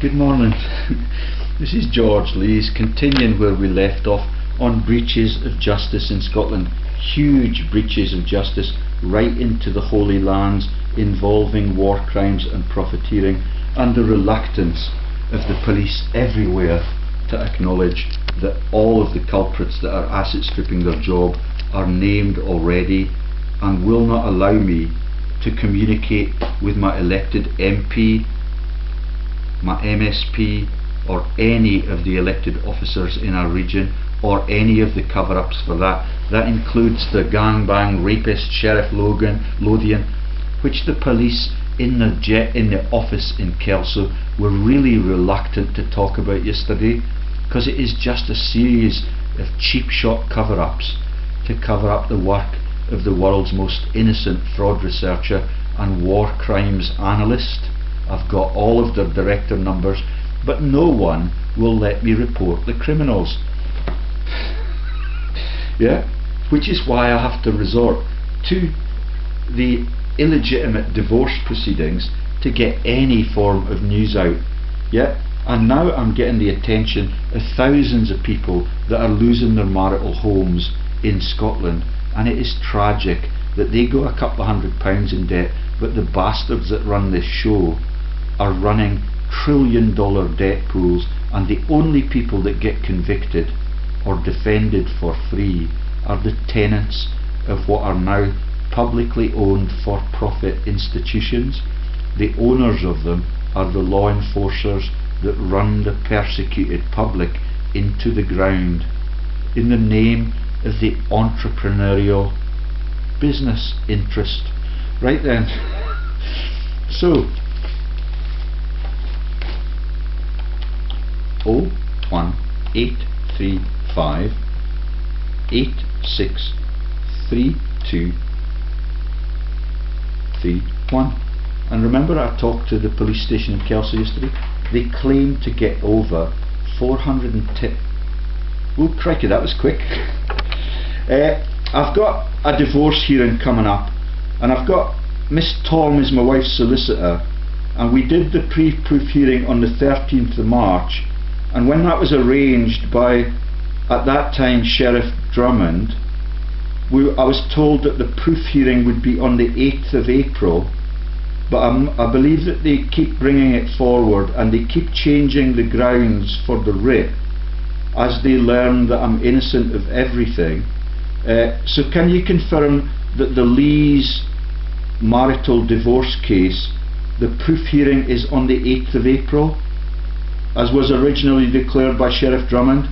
Good morning. This is George Lees, continuing where we left off on breaches of justice in Scotland. Huge breaches of justice right into the Holy Lands, involving war crimes and profiteering, and the reluctance of the police everywhere to acknowledge that all of the culprits that are asset stripping their job are named already, and will not allow me to communicate with my elected MP, my MSP, or any of the elected officers in our region, or any of the cover-ups for that. That includes the gangbang rapist Sheriff Lothian, which the police in the office in Kelso were really reluctant to talk about yesterday, because it is just a series of cheap shot cover-ups to cover up the work of the world's most innocent fraud researcher and war crimes analyst. I've got all of their director numbers, but no one will let me report the criminals. Yeah, which is why I have to resort to the illegitimate divorce proceedings to get any form of news out. Yeah, and now I'm getting the attention of thousands of people that are losing their marital homes in Scotland, and it is tragic that they go a couple of £100 in debt, but the bastards that run this show are running trillion-dollar debt pools, and the only people that get convicted or defended for free are the tenants of what are now publicly owned for-profit institutions. The owners of them are the law enforcers that run the persecuted public into the ground in the name of the entrepreneurial business interest. Right then, so 01835 863231. And remember, I talked to the police station in Kelso yesterday. They claim to get over 410. Oh crikey, that was quick. I've got a divorce hearing coming up, and I've got Miss Tom is my wife's solicitor, and we did the pre-proof hearing on the 13th of March, and when that was arranged by, at that time, Sheriff Drummond, I was told that the proof hearing would be on the 8th of April, but I believe that they keep bringing it forward, and they keep changing the grounds for the writ as they learn that I'm innocent of everything. So can you confirm that the Lees marital divorce case, the proof hearing is on the 8th of April, as was originally declared by Sheriff Drummond?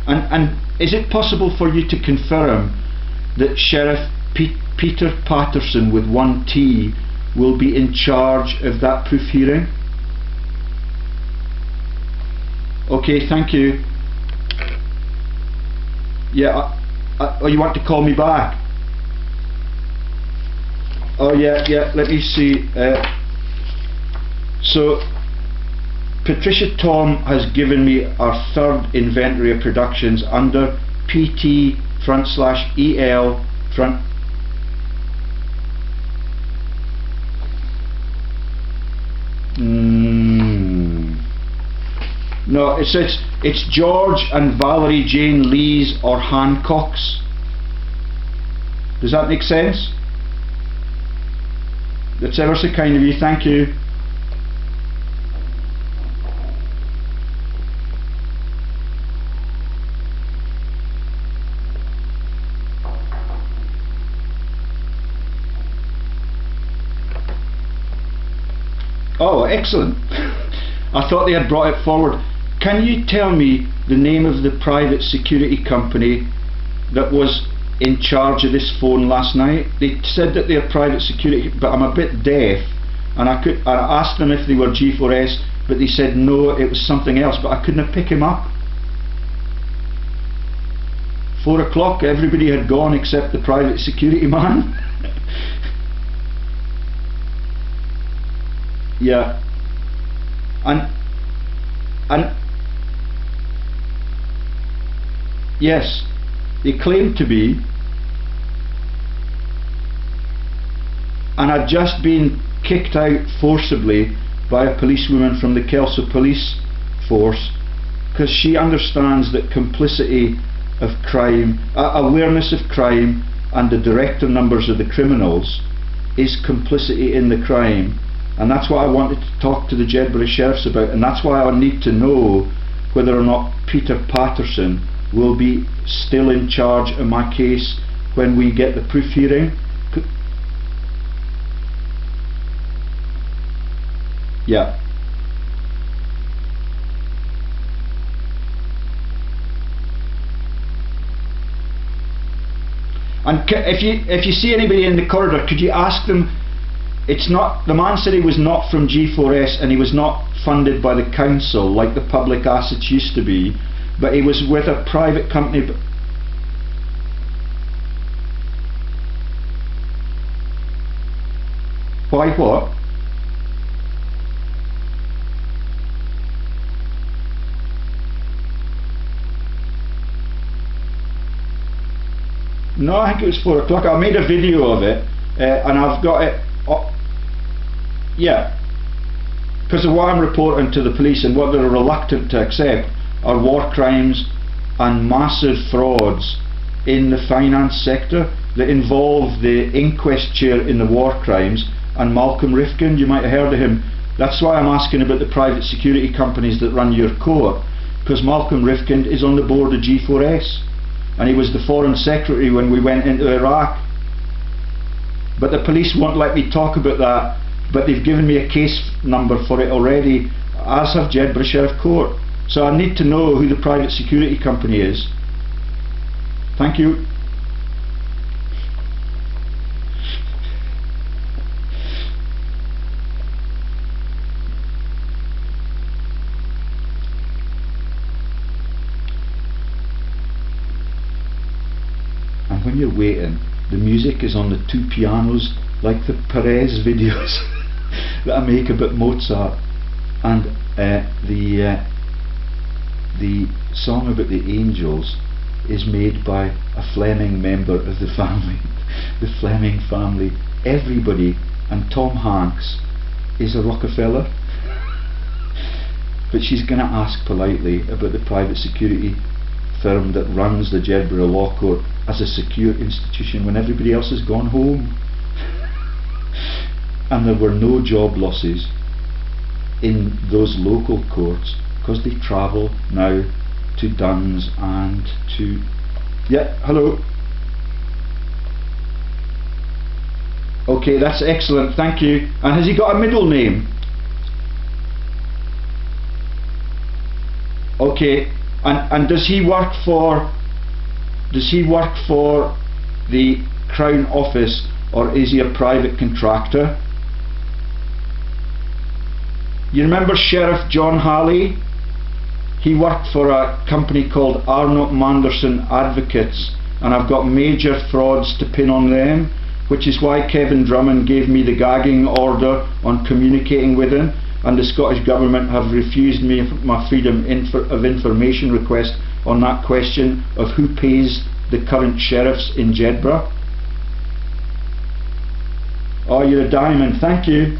And is it possible for you to confirm that Sheriff Peter Patterson with 1 T will be in charge of that proof hearing? Okay, thank you. Yeah, oh, you want to call me back? Oh yeah, let me see. So Patricia Tom has given me our third inventory of productions under PT/EL front. No, it says it's George and Valerie Jane Lees or Hancock's. Does that make sense? That's ever so kind of you, thank you. Oh, excellent. I thought they had brought it forward. Can you tell me the name of the private security company that was in charge of this phone last night? They said that they're private security, but I'm a bit deaf, and I asked them if they were G4S, but they said no, it was something else, but I couldn't pick him up. 4 o'clock, everybody had gone except the private security man. Yeah, and yes, they claim to be. and I'd just been kicked out forcibly by a policewoman from the Kelso police force, because she understands that complicity of crime, awareness of crime, and the director numbers of the criminals is complicity in the crime. And that's what I wanted to talk to the Jedburgh Sheriffs about, and that's why I need to know whether or not Peter Patterson will be still in charge of my case when we get the proof hearing. Yeah. And if you see anybody in the corridor, could you ask them? It's not, the man said he was not from G4S and he was not funded by the council like the public assets used to be, but he was with a private company. Why what? No, I think it was 4 o'clock. I made a video of it, and I've got it. Yeah, because of what I'm reporting to the police and what they're reluctant to accept are war crimes and massive frauds in the finance sector that involve the inquest chair in the war crimes and Malcolm Rifkind. You might have heard of him. That's why I'm asking about the private security companies that run your court, because Malcolm Rifkind is on the board of G4S. And he was the foreign secretary when we went into Iraq. But the police won't let me talk about that, but they've given me a case number for it already, as have Jedburgh Sheriff Court. So I need to know who the private security company is. Thank you. And when you're waiting, the music is on the 2 pianos, like the Perez videos that I make about Mozart, and the song about the angels is made by a Fleming member of the family. The Fleming family, everybody, and Tom Hanks is a Rockefeller. But she's going to ask politely about the private security firm that runs the Jedburgh Law Court as a secure institution when everybody else has gone home. And there were no job losses in those local courts because they travel now to Duns and to... Yeah, hello. Okay, that's excellent, thank you. And has he got a middle name? Okay, and does he work for the Crown Office, or is he a private contractor? You remember Sheriff John Halley? He worked for a company called Arnott Manderson Advocates, and I've got major frauds to pin on them, which is why Kevin Drummond gave me the gagging order on communicating with him, and the Scottish Government have refused me my freedom of information request on that question of who pays the current sheriffs in Jedburgh. Oh, you're a diamond, thank you.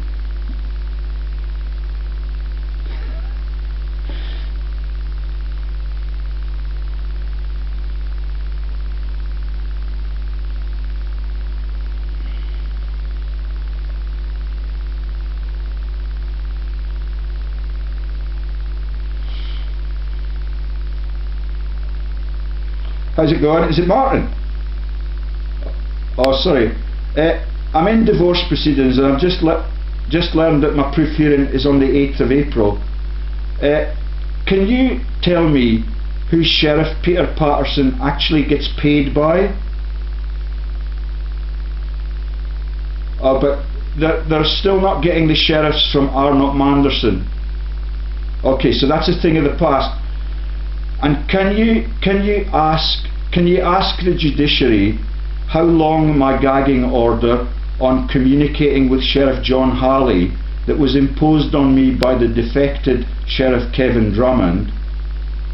How's it going? Is it Martin? Oh, sorry. I'm in divorce proceedings, and I've just learned that my proof hearing is on the 8th of April. Can you tell me who Sheriff Peter Patterson actually gets paid by? Oh, but they're still not getting the sheriffs from Arnott Manderson. Okay, so that's a thing of the past. And can you ask the judiciary how long my gagging order on communicating with Sheriff John Halley that was imposed on me by the defected Sheriff Kevin Drummond,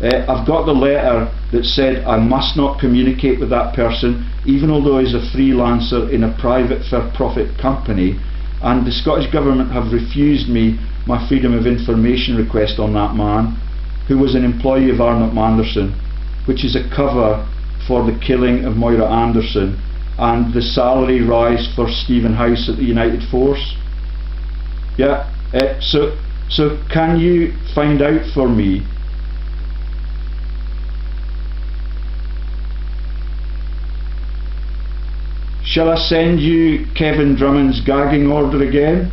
I've got the letter that said I must not communicate with that person, even although he's a freelancer in a private for-profit company, and the Scottish Government have refused me my freedom of information request on that man, who was an employee of Arnott Manderson, which is a cover for the killing of Moira Anderson and the salary rise for Stephen House at the United Force. Yeah, so can you find out for me shall I send you Kevin Drummond's gagging order again?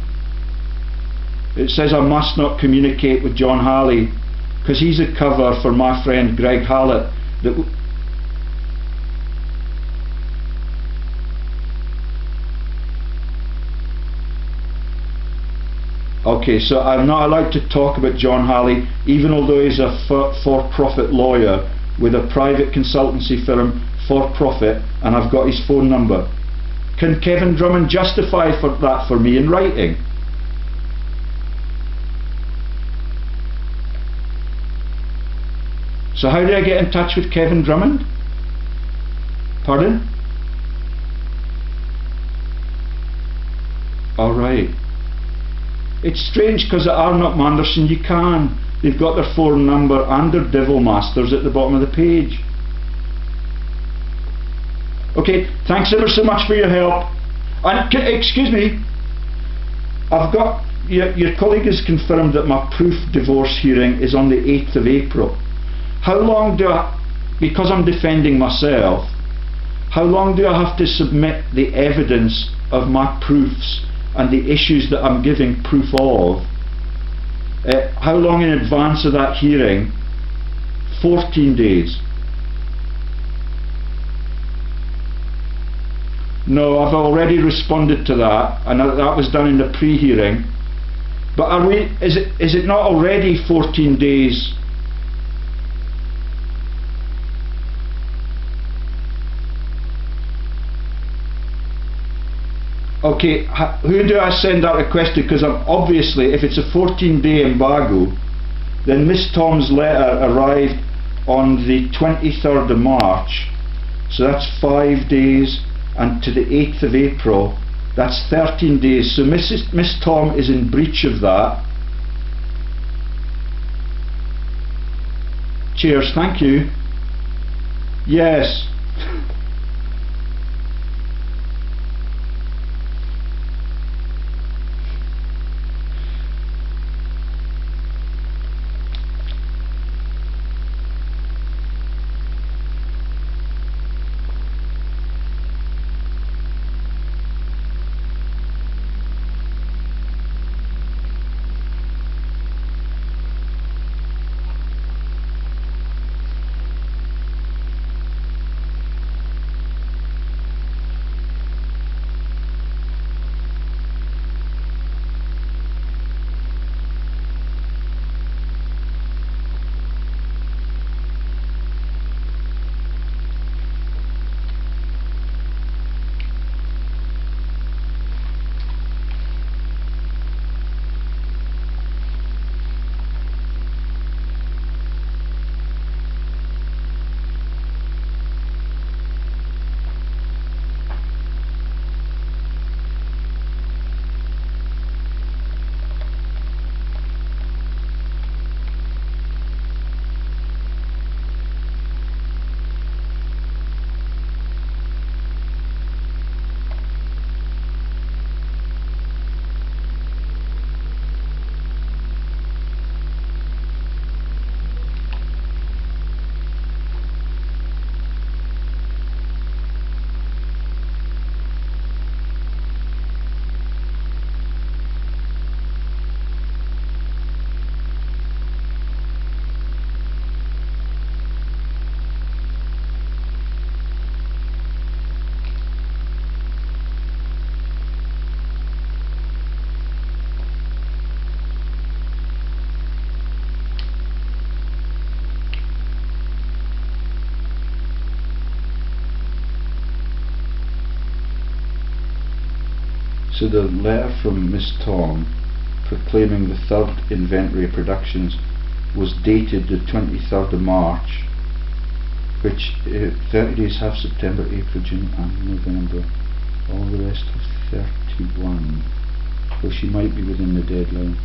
It says I must not communicate with John Halley because he's a cover for my friend Greg Hallett. Okay, so I'm not allowed to talk about John Halley, even although he's a for-profit lawyer with a private consultancy firm for profit, and I've got his phone number. Can Kevin Drummond justify that for me in writing? So how do I get in touch with Kevin Drummond? Pardon? Alright. It's strange because at Arnott Manderson you can. They've got their phone number and their Devil Masters at the bottom of the page. Okay, thanks ever so much for your help. And excuse me, I've got your colleague has confirmed that my proof divorce hearing is on the 8th of April. How long do I, because I'm defending myself, how long do I have to submit the evidence of my proofs and the issues that I'm giving proof of? How long in advance of that hearing? 14 days. No, I've already responded to that, and that was done in the pre-hearing. But are we? Is it not already 14 days? Okay, who do I send that request to? Because I'm obviously, if it's a 14-day embargo, then Miss Tom's letter arrived on the 23rd of March, so that's 5 days, and to the 8th of April, that's 13 days. So Miss Tom is in breach of that. Cheers, thank you. Yes. So the letter from Miss Tom proclaiming the third inventory of productions was dated the 23rd of March, which 30 days have September, April, June and November. All the rest have 31. So she might be within the deadline.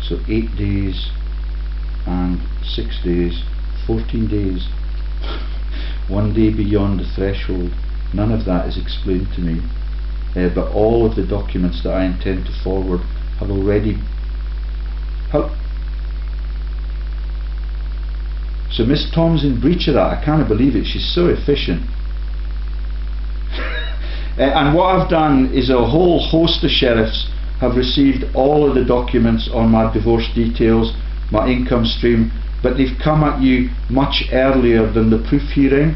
So 8 days and 6 days, 14 days. 1 day beyond the threshold. None of that is explained to me. But all of the documents that I intend to forward have already... So Miss Tom's in breach of that. I can't believe it. She's so efficient. And what I've done is a whole host of sheriffs have received all of the documents on my divorce details, my income stream, but they've come at you much earlier than the proof hearing.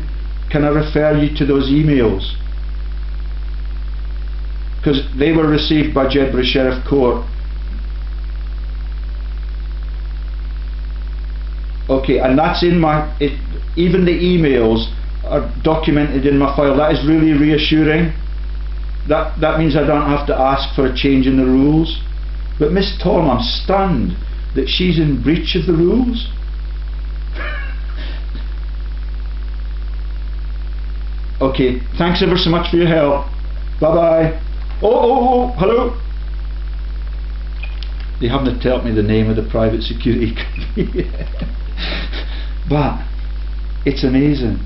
Can I refer you to those emails? Because they were received by Jed Sheriff Court. Okay, and that's in my... even the emails are documented in my file. That is really reassuring. That means I don't have to ask for a change in the rules. But Miss Tom, I'm stunned that she's in breach of the rules. Okay, thanks ever so much for your help. Bye bye. Oh, hello. They haven't told me the name of the private security company. But it's amazing.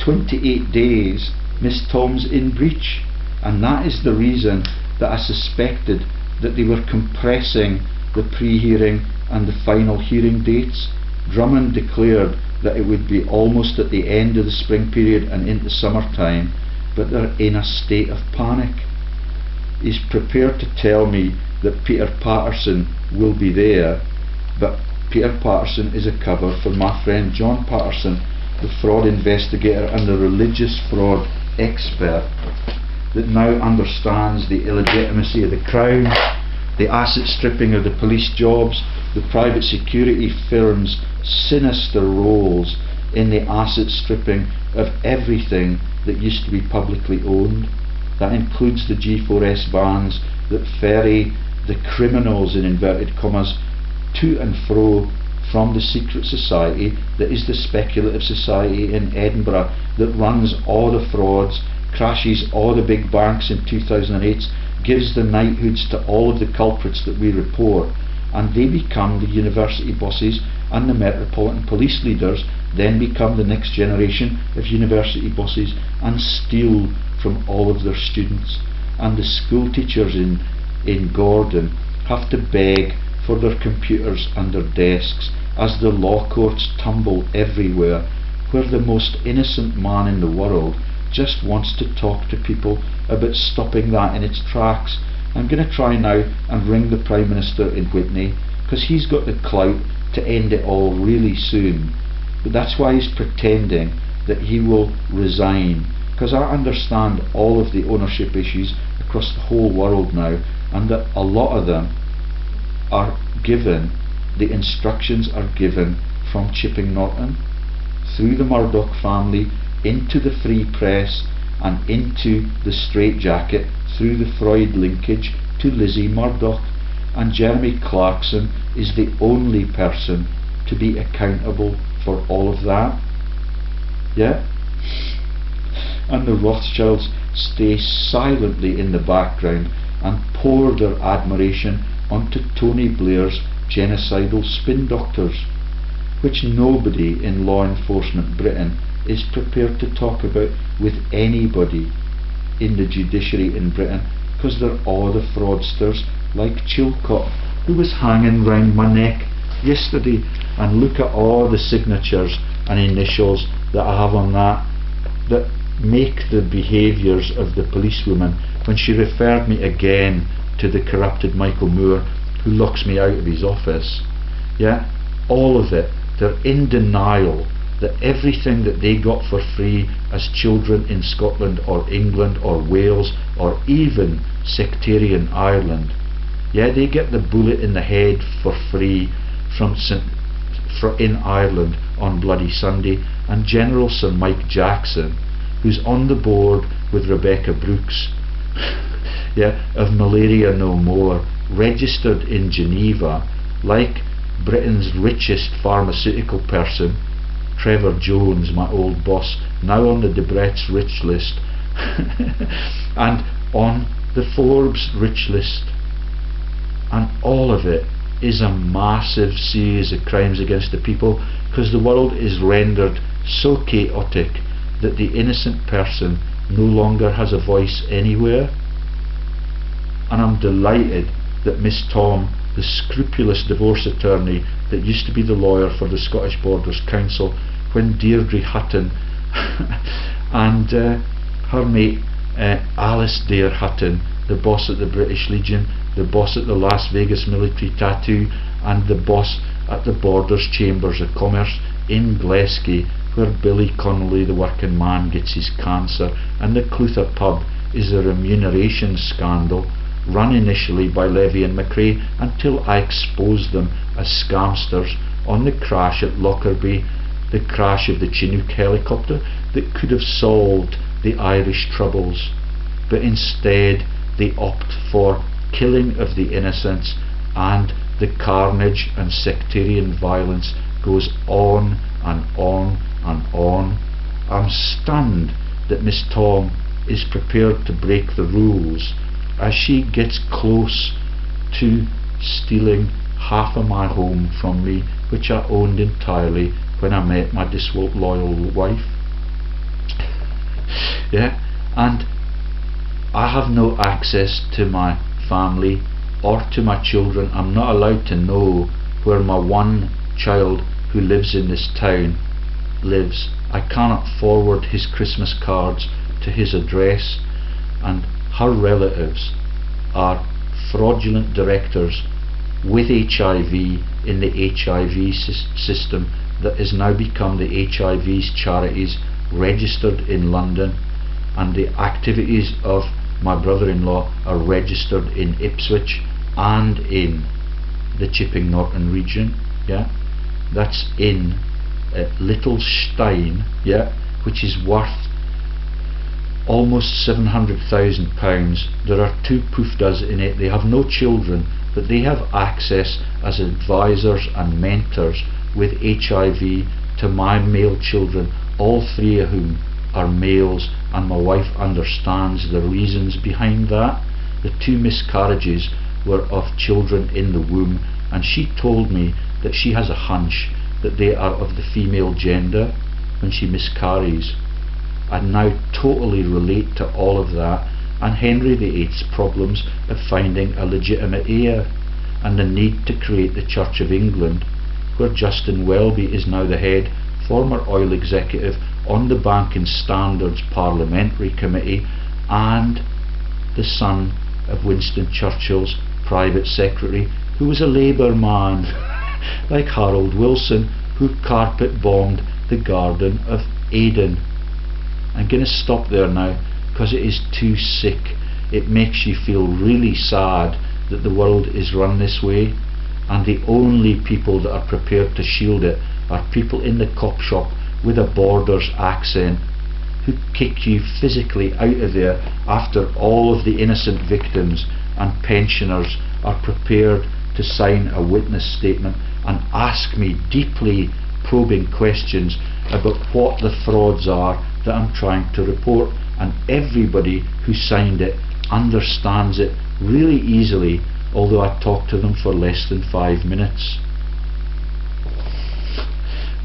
28 days, Miss Tom's in breach. And that is the reason that I suspected that they were compressing the pre-hearing and the final hearing dates. Drummond declared that it would be almost at the end of the spring period and into summertime, but they're in a state of panic. He's prepared to tell me that Peter Patterson will be there, but Peter Patterson is a cover for my friend John Patterson, the fraud investigator and the religious fraud expert that now understands the illegitimacy of the Crown, the asset stripping of the police jobs, the private security firms' sinister roles in the asset stripping of everything that used to be publicly owned. That includes the G4S vans that ferry the criminals, in inverted commas, to and fro from the secret society that is the speculative society in Edinburgh that runs all the frauds, crashes all the big banks in 2008, gives the knighthoods to all of the culprits that we report, and they become the university bosses, and the metropolitan police leaders then become the next generation of university bosses and steal from all of their students. And the school teachers in Gordon have to beg for their computers and their desks as the law courts tumble everywhere, where the most innocent man in the world just wants to talk to people about stopping that in its tracks. I'm going to try now and ring the Prime Minister in Whitney, because he's got the clout to end it all really soon. But that's why he's pretending that he will resign, because I understand all of the ownership issues across the whole world now, and that a lot of them are given, the instructions are given from Chipping Norton through the Murdoch family into the Free Press and into the straitjacket through the Freud linkage to Lizzie Murdoch, and Jeremy Clarkson is the only person to be accountable for all of that. Yeah? And the Rothschilds stay silently in the background and pour their admiration onto Tony Blair's genocidal spin doctors, which nobody in law enforcement Britain is prepared to talk about with anybody in the judiciary in Britain, because they're all the fraudsters like Chilcott, who was hanging round my neck yesterday. And look at all the signatures and initials that I have on that make the behaviours of the policewoman when she referred me again to the corrupted Michael Moore, who locks me out of his office. Yeah, all of it. They're in denial that everything that they got for free as children in Scotland or England or Wales or even sectarian Ireland, yeah, they get the bullet in the head for free in Ireland on Bloody Sunday. And General Sir Mike Jackson, who's on the board with Rebecca Brooks, yeah, of Malaria No More, registered in Geneva, like Britain's richest pharmaceutical person, Trevor Jones, my old boss, now on the Debrett's rich list, and on the Forbes rich list. And all of it is a massive series of crimes against the people, because the world is rendered so chaotic that the innocent person no longer has a voice anywhere. And I'm delighted that Miss Tom, the scrupulous divorce attorney that used to be the lawyer for the Scottish Borders Council when Deirdre Hutton and her mate Alice Dare Hutton, the boss at the British Legion, the boss at the Las Vegas Military Tattoo, and the boss at the Borders Chambers of Commerce in Glasgow, where Billy Connolly, the working man, gets his cancer, and the Clutha pub is a remuneration scandal run initially by Levy and McRae until I exposed them as scamsters on the crash at Lockerbie, the crash of the Chinook helicopter that could have solved the Irish troubles, but instead they opt for killing of the innocents, and the carnage and sectarian violence goes on and on and on. I'm stunned that Miss Tom is prepared to break the rules as she gets close to stealing half of my home from me, which I owned entirely when I met my disloyal wife. Yeah, and I have no access to my family or to my children. I'm not allowed to know where my one child who lives in this town lives. I cannot forward his Christmas cards to his address, and her relatives are fraudulent directors with HIV in the HIV system that has now become the HIV's charities registered in London, and the activities of my brother-in-law are registered in Ipswich and in the Chipping Norton region. Yeah, that's in Little Stein, yeah, which is worth almost £700,000. There are two poofdas in it. They have no children, but they have access as advisors and mentors with HIV to my male children, all three of whom are males, and my wife understands the reasons behind that. The two miscarriages were of children in the womb, and she told me that she has a hunch that they are of the female gender when she miscarries. I now totally relate to all of that, and Henry VIII's problems of finding a legitimate heir, and the need to create the Church of England, where Justin Welby is now the head, former oil executive on the Bank and Standards Parliamentary Committee, and the son of Winston Churchill's private secretary, who was a Labour man, like Harold Wilson, who carpet bombed the Garden of Eden. I'm going to stop there now, because it is too sick. It makes you feel really sad that the world is run this way, and the only people that are prepared to shield it are people in the cop shop with a Borders accent, who kick you physically out of there after all of the innocent victims and pensioners are prepared to sign a witness statement and ask me deeply probing questions about what the frauds are that I'm trying to report. And everybody who signed it understands it really easily, although I talked to them for less than 5 minutes.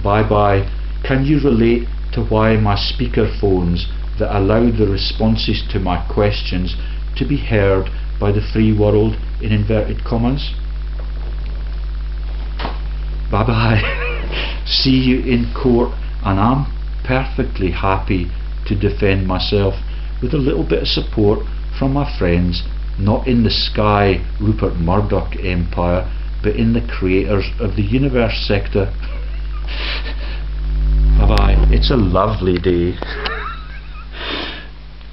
Bye bye. Can you relate to why my speaker phones that allowed the responses to my questions to be heard by the free world in inverted commas? Bye bye. See you in court, and I'm perfectly happy to defend myself with a little bit of support from my friends, not in the Sky Rupert Murdoch empire, but in the creators of the universe sector. Bye bye. It's a lovely day.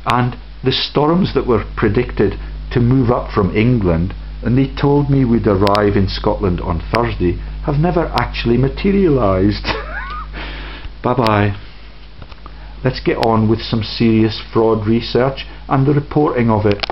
And the storms that were predicted to move up from England, and they told me we'd arrive in Scotland on Thursday, have never actually materialised. Bye bye. Let's get on with some serious fraud research and the reporting of it.